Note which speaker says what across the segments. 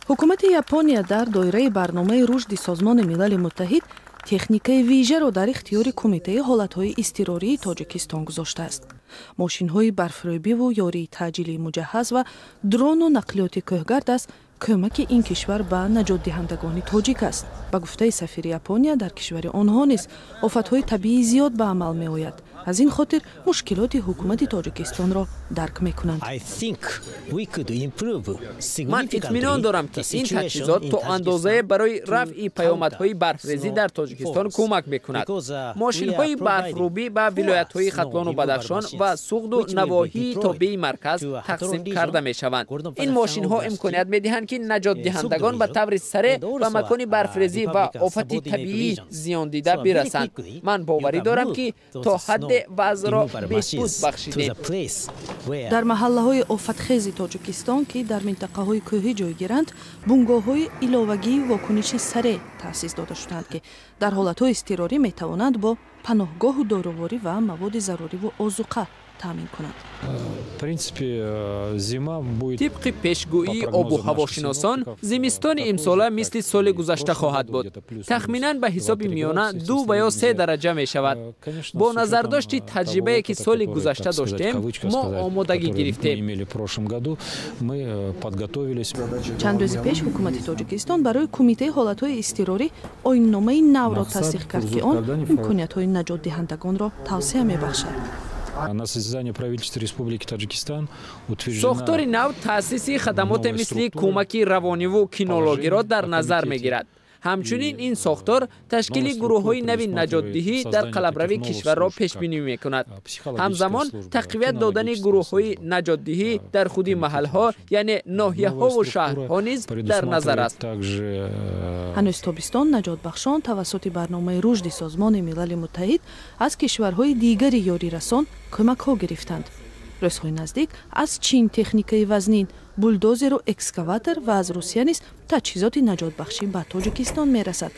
Speaker 1: ҳукумати Япония дар доираи барномаи рушди созмони милали муттаҳид техникаи вижаро дар ихтиёри кумитаи ҳолатҳои изтирории Тоҷикистон гузоштааст. мошинҳои барфрӯбиву ёрии таъҷилии муҷаҳҳаз ва дрону нақлиёти кӯҳгард аст кӯмаки ин кишвар ба наҷотдиҳандагони тоҷик аст. ба гуфтаи сафири Япония дар кишвари онҳо низ офатҳои табиӣ зиёд ба амал меояд. аз ин хотир мушкилоти ҳукумати Тоҷикистонро дарк мекунанд.
Speaker 2: ман итминон дорам ки ин таҷҳизот то андозае барои рафъи паёмадҳои барфрезӣ дар Тоҷикистон кӯмак мекунад. мошинҳои барфрӯбӣ ба вилоятҳои Хатлону Бадахшон ва Суғду навоҳии тобеи марказ тақсим карда мешаванд. ин мошинҳо имконият медиҳанд ки наҷотдиҳандагон ба таври сареъ ба макони барфрезӣ ва офати табиӣ зиёндида бирасанд. ман боварӣ дорам ки то ҳадде вазъро беҳбуд бахшидем.
Speaker 1: дар маҳаллаҳои офатхези Тоҷикистон ки дар минтақаҳои кӯҳӣ ҷойгиранд, бунгоҳҳои иловагии вокуниши сареъ таъсис дода шуданд ки дар ҳолатҳои изтирорӣ метавонанд бо паноҳгоҳу дороворӣ ва маводи заруриву озуқа таъмин кунанд.
Speaker 2: тибқи пешгӯии обуҳавошиносон зимистони имсола мисли соли гузашта хоҳад буд. тахминан ба ҳисоби миёна 2 ва ё 3 дараҷа мешавад. бо назардошти таҷрибае ки соли гузашта доштем, мо омодагӣ гирифтем.
Speaker 1: чанд рӯзи пеш ҳукумати Тоҷикистон барои кумитаи ҳолатҳои изтирорӣ оинномаи навро тасдиқ кард ки он имкониятҳои наҷотдиҳандагонро тавсея мебахшад.
Speaker 2: сохтори нав таъсиси хадамоте мисли кӯмаки равониву кинологиро дар назар мегирад. ҳамчунин ин сохтор ташкили гурӯҳҳои нави наҷотдиҳӣ дар қалабрави кишварро пешбинӣ мекунад. ҳамзамон тақвият додани гурӯҳҳои наҷотдиҳӣ дар худи маҳалҳо, яъне ноҳияҳову шаҳрҳо низ дар назар аст.
Speaker 1: ҳанӯз тобистон наҷотбахшон тавассути барномаи рушди созмони милали муттаҳид аз кишварҳои дигари ёрирасон кӯмакҳо гирифтанд. рӯзҳои наздик аз чин техникаи вазнин, булдозеру экскаватор ва аз Русия низ таҷҳизоти наҷотбахшӣ ба Тоҷикистон мерасад.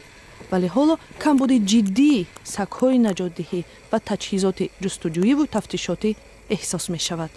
Speaker 1: вале ҳоло камбуди ҷиддии сагҳои наҷотдиҳӣ ва таҷҳизоти ҷустуҷӯиву тафтишотӣ эҳсос мешавад.